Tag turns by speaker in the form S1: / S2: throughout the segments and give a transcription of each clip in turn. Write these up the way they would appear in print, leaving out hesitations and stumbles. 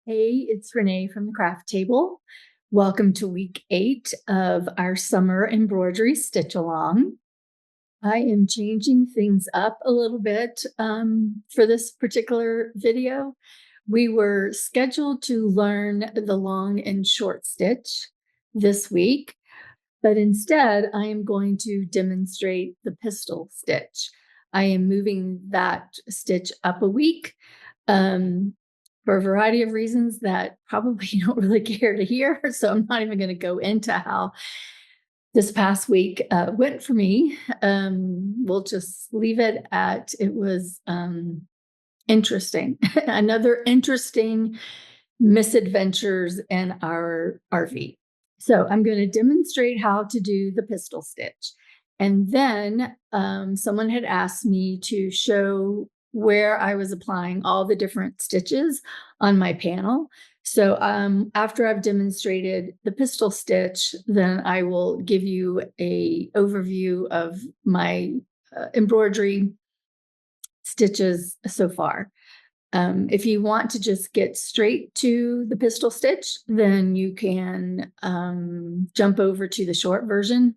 S1: Hey, it's Renee from the Craft Table. Welcome to week 8 of our summer embroidery stitch along. I am changing things up a little bit for this particular video. We were scheduled to learn the long and short stitch this week, but instead I am going to demonstrate the pistil stitch. I am moving that stitch up a week. For a variety of reasons that probably you don't really care to hear. So I'm not even going to go into how this past week went for me. We'll just leave it at it was interesting. Another interesting misadventures in our RV. So I'm going to demonstrate how to do the pistil stitch. And then someone had asked me to show where I was applying all the different stitches on my panel. So after I've demonstrated the pistil stitch, then I will give you a overview of my embroidery stitches so far. If you want to just get straight to the pistil stitch, then you can jump over to the short version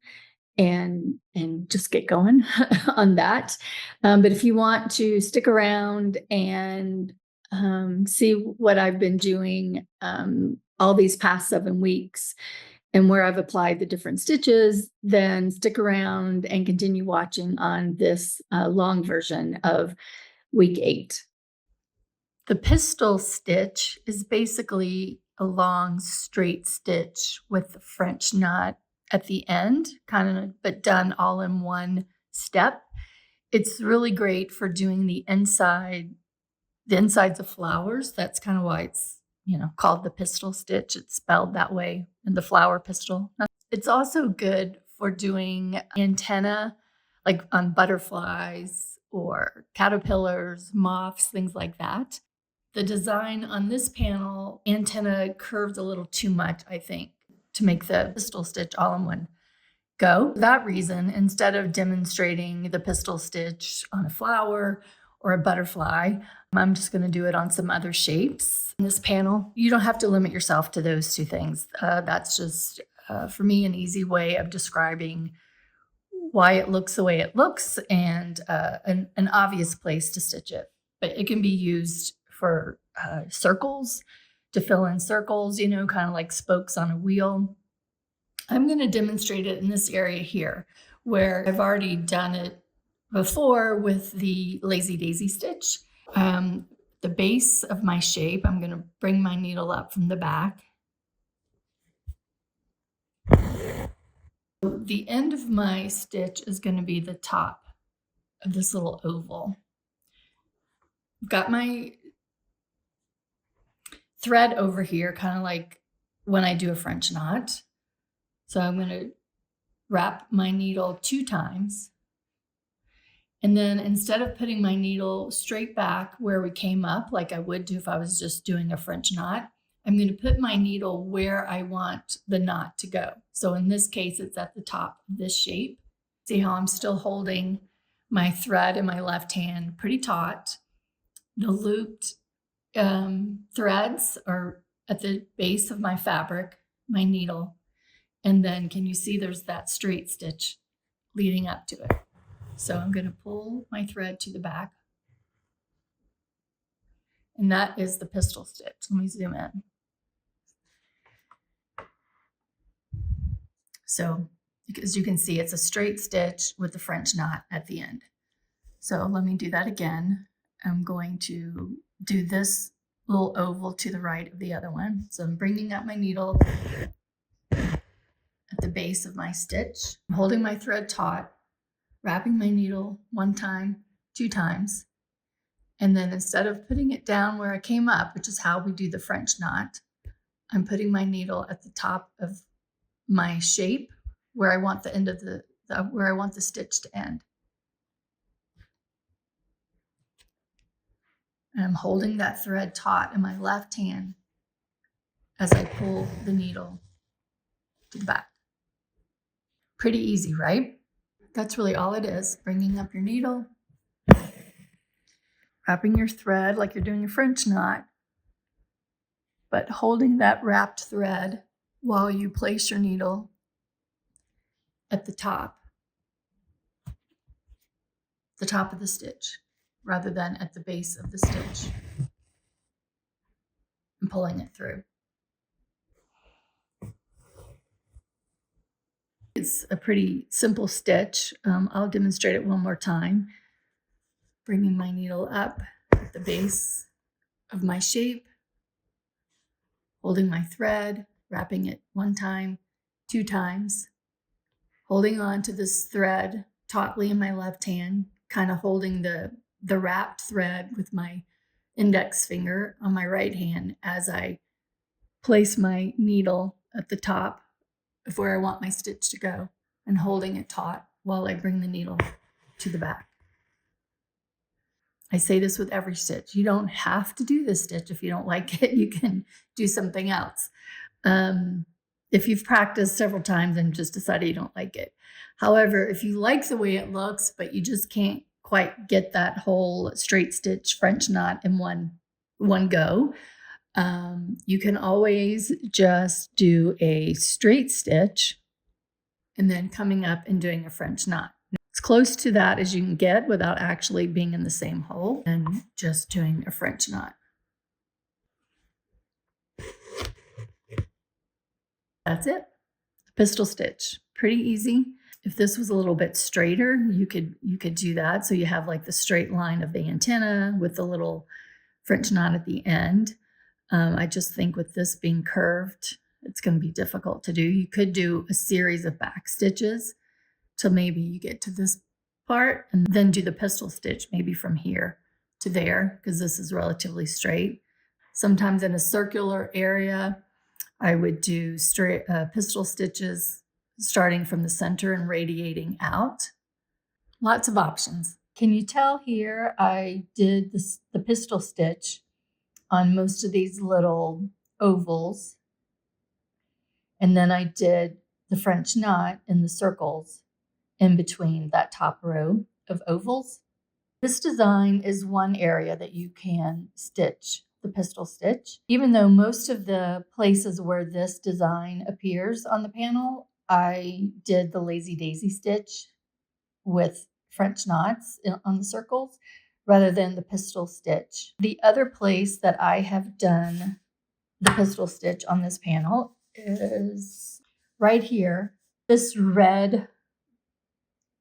S1: and just get going on that. But if you want to stick around and see what I've been doing all these past 7 weeks and where I've applied the different stitches, then stick around and continue watching on this long version of week 8. The pistil stitch is basically a long straight stitch with the French knot at the end, kind of, but done all in one step. It's really great for doing the insides of flowers. That's kind of why it's, called the pistil stitch. It's spelled that way in the flower pistil. It's also good for doing antenna, like on butterflies or caterpillars, moths, things like that. The design on this panel, antenna curved a little too much, I think, to make the pistil stitch all in one go. For that reason, instead of demonstrating the pistil stitch on a flower or a butterfly, I'm just going to do it on some other shapes in this panel. You don't have to limit yourself to those two things. That's just, for me, an easy way of describing why it looks the way it looks and an obvious place to stitch it. But it can be used for circles, to fill in circles, kind of like spokes on a wheel. I'm going to demonstrate it in this area here where I've already done it before with the lazy daisy stitch. The base of my shape, I'm going to bring my needle up from the back. The end of my stitch is going to be the top of this little oval. I've got my thread over here, kind of like when I do a French knot. So I'm going to wrap my needle 2 times. And then instead of putting my needle straight back where we came up, like I would do if I was just doing a French knot, I'm going to put my needle where I want the knot to go. So in this case, it's at the top of this shape. See how I'm still holding my thread in my left hand pretty taut. The looped threads are at the base of my fabric, my needle. And then can you see there's that straight stitch leading up to it? So I'm going to pull my thread to the back. And that is the pistil stitch. Let me zoom in. So as you can see, it's a straight stitch with the French knot at the end. So let me do that again. I'm going to do this little oval to the right of the other one. So I'm bringing up my needle at the base of my stitch. I'm holding my thread taut, wrapping my needle 1 time, 2 times. And then instead of putting it down where I came up, which is how we do the French knot, I'm putting my needle at the top of my shape where I want the end of where I want the stitch to end. And I'm holding that thread taut in my left hand as I pull the needle to the back. Pretty easy, right? That's really all it is. Bringing up your needle, wrapping your thread like you're doing a French knot, but holding that wrapped thread while you place your needle at the top of the stitch, rather than at the base of the stitch, and pulling it through. It's a pretty simple stitch. I'll demonstrate it one more time. Bringing my needle up at the base of my shape, holding my thread, wrapping it one time, 2 times, holding on to this thread tautly in my left hand, kind of holding the wrapped thread with my index finger on my right hand as I place my needle at the top of where I want my stitch to go, and holding it taut while I bring the needle to the back. I say this with every stitch. You don't have to do this stitch if you don't like it. You can do something else. If you've practiced several times and just decided you don't like it. However, if you like the way it looks, but you just can't quite get that whole straight stitch French knot in one go, you can always just do a straight stitch and then coming up and doing a French knot. As close to that as you can get without actually being in the same hole, and just doing a French knot. That's it. Pistil stitch. Pretty easy. If this was a little bit straighter, you could do that. So you have like the straight line of the antenna with the little French knot at the end. I just think with this being curved, it's going to be difficult to do. You could do a series of back stitches till maybe you get to this part, and then do the pistil stitch maybe from here to there, because this is relatively straight. Sometimes in a circular area, I would do straight pistil stitches starting from the center and radiating out. Lots of options. Can you tell here I did the pistil stitch on most of these little ovals, and then I did the French knot in the circles in between that top row of ovals. This design is one area that you can stitch the pistil stitch. Even though most of the places where this design appears on the panel, I did the lazy daisy stitch with French knots on the circles rather than the pistil stitch. The other place that I have done the pistil stitch on this panel is right here. This red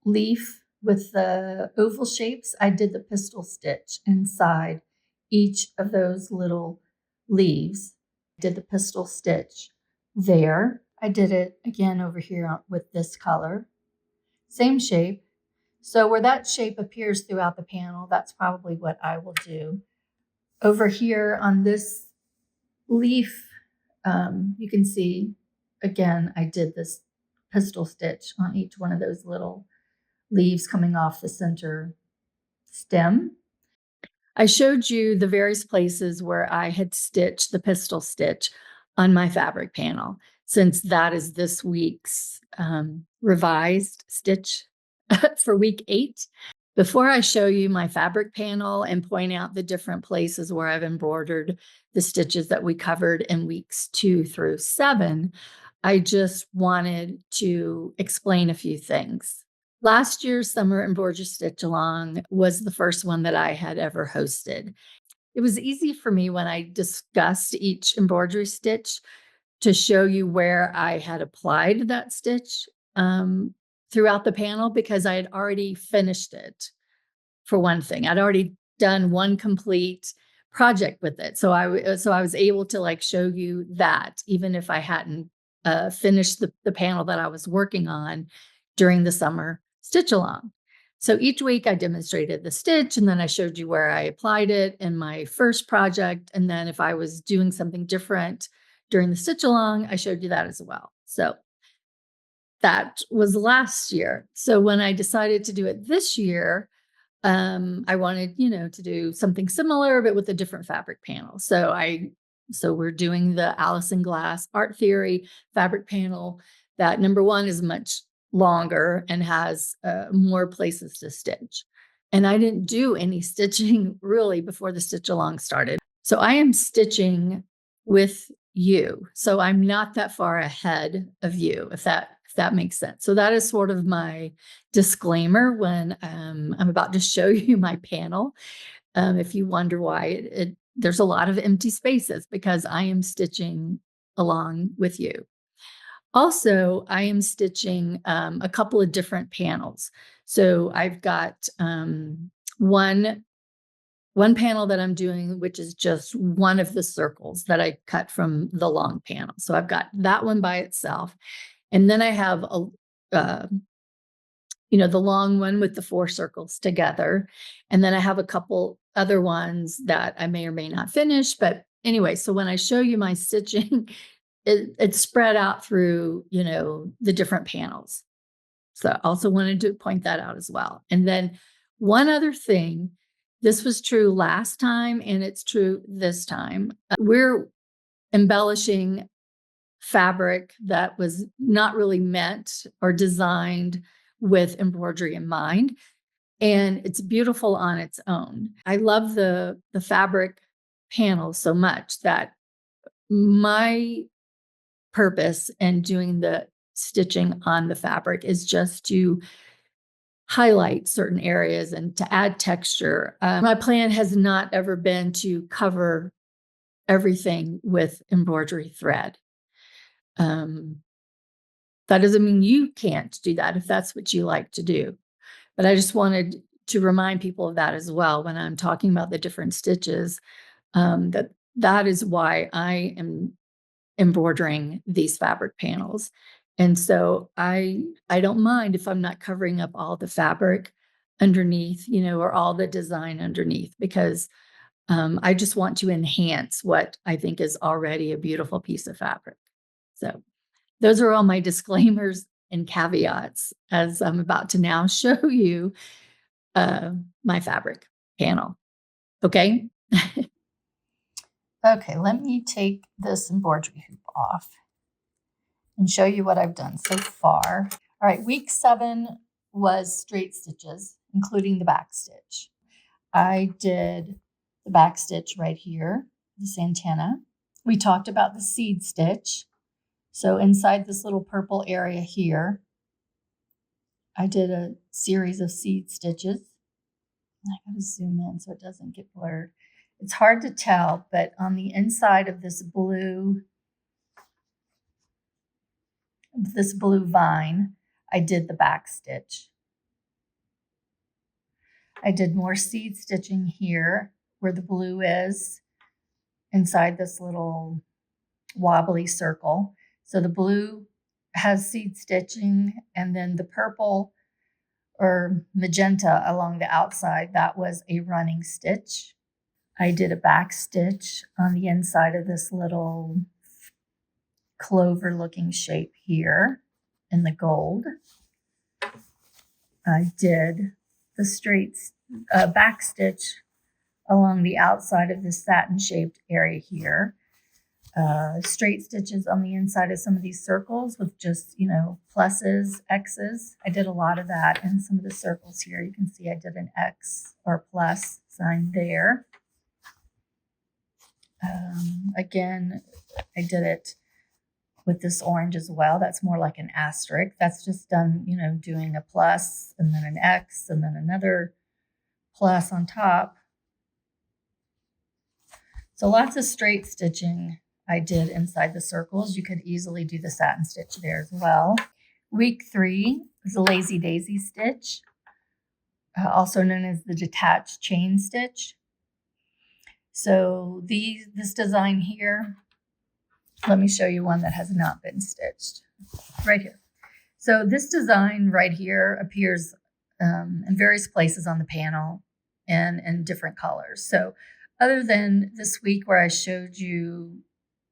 S1: leaf with the oval shapes, I did the pistil stitch inside each of those little leaves. Did the pistil stitch there. I did it again over here with this color. Same shape. So where that shape appears throughout the panel, that's probably what I will do. Over here on this leaf, you can see, again, I did this pistil stitch on each one of those little leaves coming off the center stem. I showed you the various places where I had stitched the pistil stitch on my fabric panel, since that is this week's revised stitch for week 8. Before I show you my fabric panel and point out the different places where I've embroidered the stitches that we covered in weeks 2 through 7, I just wanted to explain a few things. Last year's Summer Embroidery Stitch Along was the first one that I had ever hosted. It was easy for me when I discussed each embroidery stitch to show you where I had applied that stitch throughout the panel, because I had already finished it. For one thing, I'd already done one complete project with it. So I was able to like show you that, even if I hadn't finished the panel that I was working on during the summer stitch along. So each week I demonstrated the stitch, and then I showed you where I applied it in my first project. And then if I was doing something different during the stitch along, I showed you that as well. So that was last year. So when I decided to do it this year, I wanted, to do something similar, but with a different fabric panel. So we're doing the Allison Glass Art Theory fabric panel that, number one, is much longer and has more places to stitch. And I didn't do any stitching really before the stitch along started. So I am stitching with you. So I'm not that far ahead of you, if that makes sense. So that is sort of my disclaimer when I'm about to show you my panel. If you wonder why there's a lot of empty spaces, because I am stitching along with you. Also, I am stitching a couple of different panels. So I've got one panel that I'm doing, which is just one of the circles that I cut from the long panel. So I've got that one by itself. And then I have uh, the long one with the 4 circles together. And then I have a couple other ones that I may or may not finish. But anyway, so when I show you my stitching, it's spread out through, the different panels. So I also wanted to point that out as well. And then one other thing, this was true last time and it's true this time. We're embellishing fabric that was not really meant or designed with embroidery in mind. And it's beautiful on its own. I love the fabric panel so much that my purpose in doing the stitching on the fabric is just to highlight certain areas and to add texture. My plan has not ever been to cover everything with embroidery thread. That doesn't mean you can't do that if that's what you like to do. But I just wanted to remind people of that as well when I'm talking about the different stitches, that is why I am embroidering these fabric panels. And so I don't mind if I'm not covering up all the fabric underneath, or all the design underneath, because I just want to enhance what I think is already a beautiful piece of fabric. So those are all my disclaimers and caveats as I'm about to now show you my fabric panel. Okay. Okay, let me take this embroidery hoop off and show you what I've done so far. All right, week 7 was straight stitches, including the back stitch. I did the back stitch right here, this antenna. We talked about the seed stitch. So inside this little purple area here, I did a series of seed stitches. I gotta zoom in so it doesn't get blurred. It's hard to tell, but on the inside of this blue vine, I did the back stitch. I did more seed stitching here where the blue is inside this little wobbly circle. So the blue has seed stitching, and then the purple or magenta along the outside, that was a running stitch. I did a back stitch on the inside of this little clover looking shape here in the gold. I did the straight back stitch along the outside of this satin shaped area here. Straight stitches on the inside of some of these circles with just, pluses, X's. I did a lot of that in some of the circles here. You can see I did an X or plus sign there. Again, I did it with this orange as well. That's more like an asterisk. That's just done, doing a plus and then an X and then another plus on top. So lots of straight stitching I did inside the circles. You could easily do the satin stitch there as well. Week 3 is a lazy daisy stitch, also known as the detached chain stitch. So this design here, let me show you one that has not been stitched right here. So this design right here appears in various places on the panel and in different colors. So other than this week where I showed you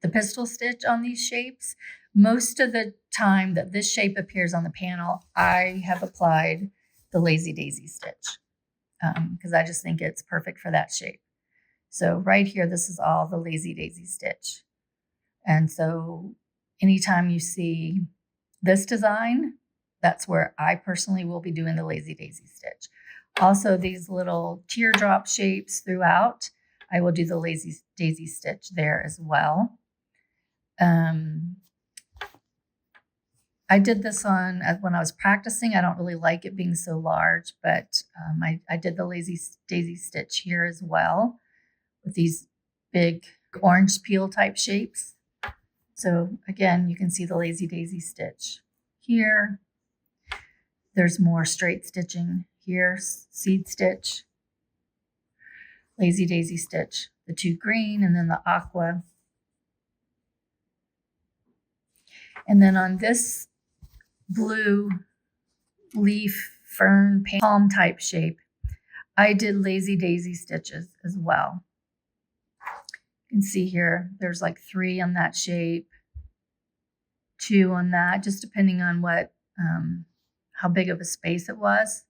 S1: the pistil stitch on these shapes, most of the time that this shape appears on the panel, I have applied the lazy daisy stitch because I just think it's perfect for that shape. So right here, this is all the lazy daisy stitch. And so anytime you see this design, that's where I personally will be doing the lazy daisy stitch. Also, these little teardrop shapes throughout, I will do the lazy daisy stitch there as well. I did this on when I was practicing. I don't really like it being so large, but I did the lazy daisy stitch here as well with these big orange peel type shapes. So again, you can see the lazy daisy stitch here. There's more straight stitching here, seed stitch, lazy daisy stitch, the 2 green, and then the aqua. And then on this blue leaf, fern, palm type shape, I did lazy daisy stitches as well. You can see here, there's like 3 on that shape, 2 on that, just depending on what, how big of a space it was.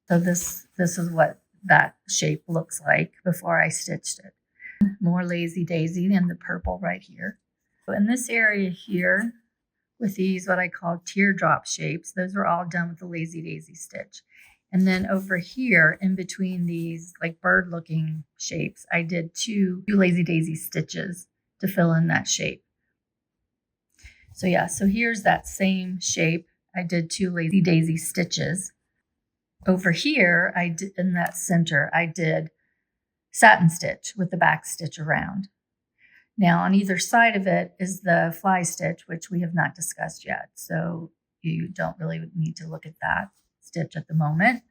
S1: So this is what that shape looks like before I stitched it. More lazy daisy and the purple right here. So in this area here, with these what I call teardrop shapes, those were all done with the lazy daisy stitch. And then over here in between these like bird looking shapes, I did 2 lazy daisy stitches to fill in that shape. So yeah, so here's that same shape. I did 2 lazy daisy stitches. Over here, I did in that center, I did satin stitch with the back stitch around. Now on either side of it is the fly stitch, which we have not discussed yet. So you don't really need to look at that stitch at the moment.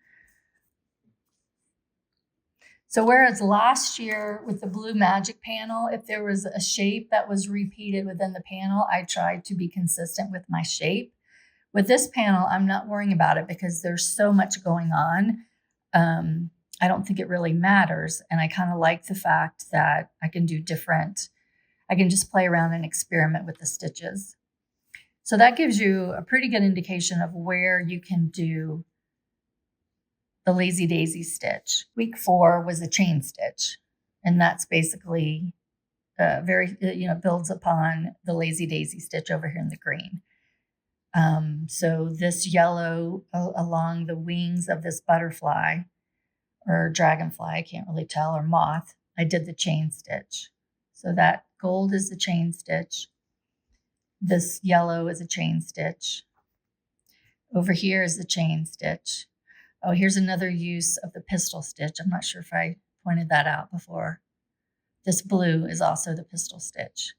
S1: So whereas last year with the blue magic panel, if there was a shape that was repeated within the panel, I tried to be consistent with my shape. With this panel, I'm not worrying about it because there's so much going on. I don't think it really matters. And I kind of like the fact that I can do different, I can just play around and experiment with the stitches. So that gives you a pretty good indication of where you can do the lazy daisy stitch. Week 4 was a chain stitch. And that's basically builds upon the lazy daisy stitch over here in the green. So this yellow along the wings of this butterfly or dragonfly, I can't really tell, or moth, I did the chain stitch. So that gold is the chain stitch. This yellow is a chain stitch. Over here is the chain stitch. Oh, here's another use of the pistil stitch. I'm not sure if I pointed that out before. This blue is also the pistil stitch.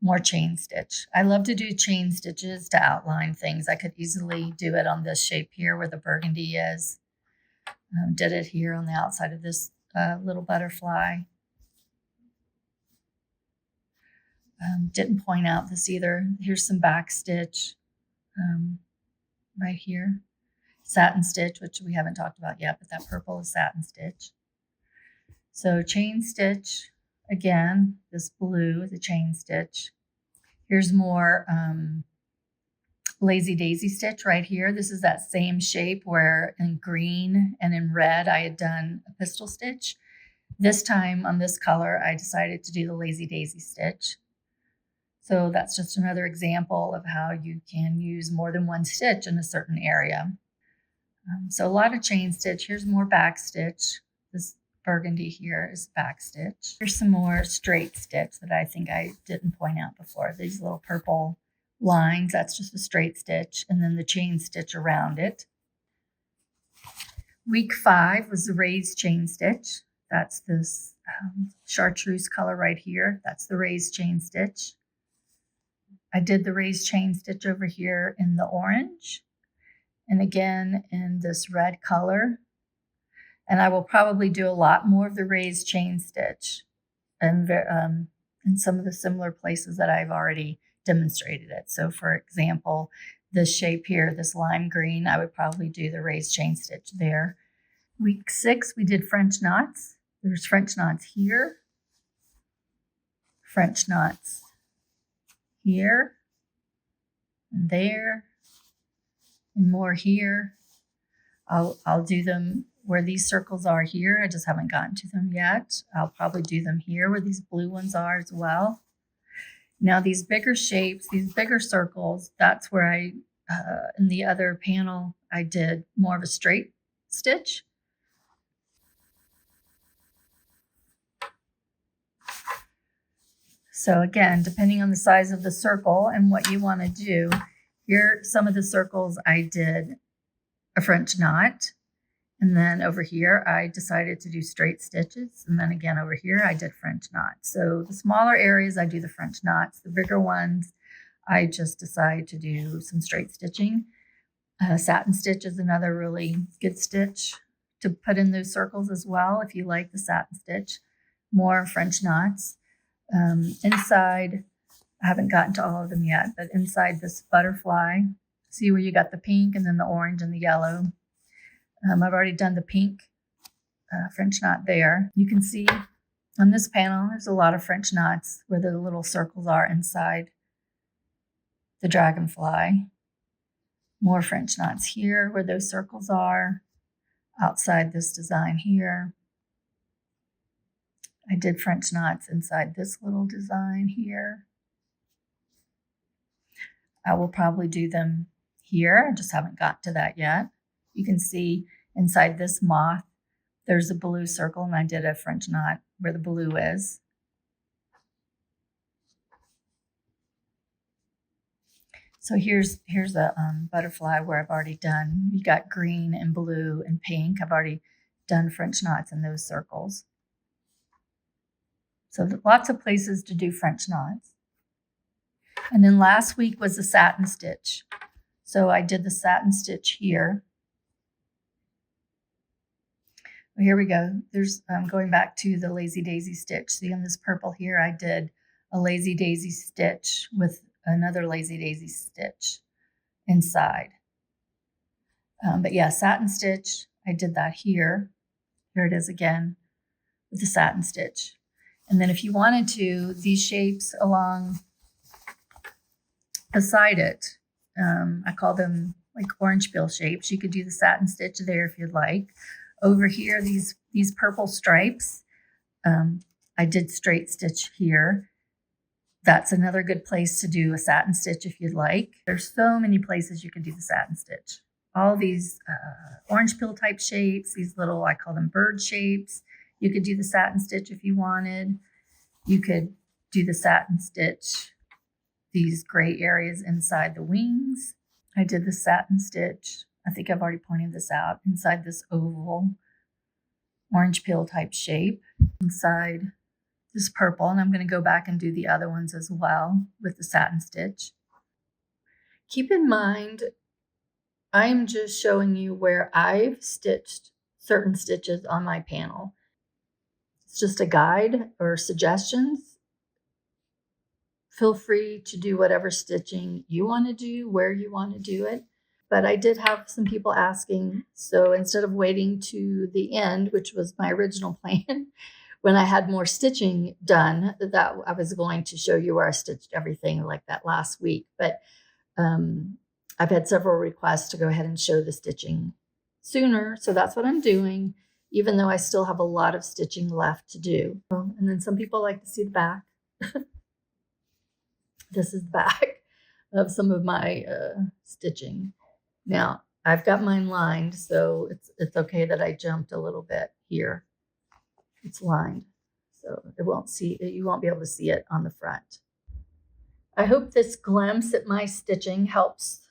S1: More chain stitch. I love to do chain stitches to outline things. I could easily do it on this shape here where the burgundy is. Did it here on the outside of this little butterfly. Didn't point out this either. Here's some back stitch right here. Satin stitch, which we haven't talked about yet, but that purple is satin stitch. So chain stitch, again, this blue is a chain stitch. Here's more lazy daisy stitch right here. This is that same shape where in green and in red I had done a pistil stitch. This time on this color, I decided to do the lazy daisy stitch. So that's just another example of how you can use more than one stitch in a certain area. So a lot of chain stitch. Here's more back stitch. This burgundy here is back stitch. Here's some more straight stitch that I think I didn't point out before. These little purple lines, that's just a straight stitch, and then the chain stitch around it. Week 5 was the raised chain stitch. That's this chartreuse color right here. That's the raised chain stitch. I did the raised chain stitch over here in the orange, and again in this red color. And I will probably do a lot more of the raised chain stitch and in some of the similar places that I've already demonstrated it. So for example, this shape here, this lime green, I would probably do the raised chain stitch there. Week 6, we did French knots. There's French knots here, French knots here, and there, and more here. I'll do them where these circles are here. I just haven't gotten to them yet. I'll probably do them here where these blue ones are as well. Now these bigger shapes, these bigger circles, that's where I, in the other panel, I did more of a straight stitch. So again, depending on the size of the circle and what you want to do, here some of the circles I did a French knot. And then over here, I decided to do straight stitches. And then again, over here, I did French knots. So the smaller areas, I do the French knots. The bigger ones, I just decide to do some straight stitching. Satin stitch is another really good stitch to put in those circles as well, if you like the satin stitch. More French knots. Inside, I haven't gotten to all of them yet, but inside this butterfly, see where you got the pink and then the orange and the yellow. I've already done the pink French knot there. You can see on this panel, there's a lot of French knots where the little circles are inside the dragonfly. More French knots here where those circles are, outside this design here. I did French knots inside this little design here. I will probably do them here. I just haven't got to that yet. You can see inside this moth, there's a blue circle, and I did a French knot where the blue is. So here's a butterfly where I've already done, you got green and blue and pink. I've already done French knots in those circles. So lots of places to do French knots. And then last week was the satin stitch. So I did the satin stitch here. Well, here we go. There's going back to the lazy daisy stitch. See on this purple here, I did a lazy daisy stitch with another lazy daisy stitch inside. But yeah, satin stitch, I did that here. Here it is again with the satin stitch. And then if you wanted to, these shapes along beside it, I call them like orange peel shapes. You could do the satin stitch there if you'd like. Over here, these purple stripes, I did straight stitch here. That's another good place to do a satin stitch if you'd like. There's so many places you can do the satin stitch. All these orange peel type shapes, these little, I call them bird shapes. You could do the satin stitch if you wanted. You could do the satin stitch, these gray areas inside the wings. I did the satin stitch. I think I've already pointed this out, inside this oval orange peel type shape, inside this purple. And I'm going to go back and do the other ones as well with the satin stitch. Keep in mind, I'm just showing you where I've stitched certain stitches on my panel. It's just a guide or suggestions. Feel free to do whatever stitching you want to do, where you want to do it. But I did have some people asking, so instead of waiting to the end, which was my original plan, when I had more stitching done, that I was going to show you where I stitched everything like that last week. But I've had several requests to go ahead and show the stitching sooner, so that's what I'm doing, even though I still have a lot of stitching left to do. And then some people like to see the back. This is the back of some of my stitching. Now, I've got mine lined, so it's okay that I jumped a little bit here. It's lined, so you won't be able to see it on the front. I hope this glimpse at my stitching helps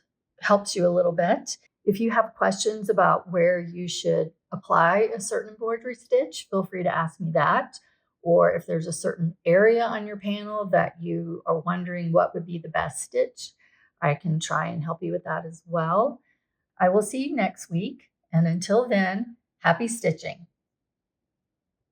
S1: you a little bit. If you have questions about where you should apply a certain embroidery stitch, feel free to ask me that. Or if there's a certain area on your panel that you are wondering what would be the best stitch, I can try and help you with that as well. I will see you next week. And until then, happy stitching.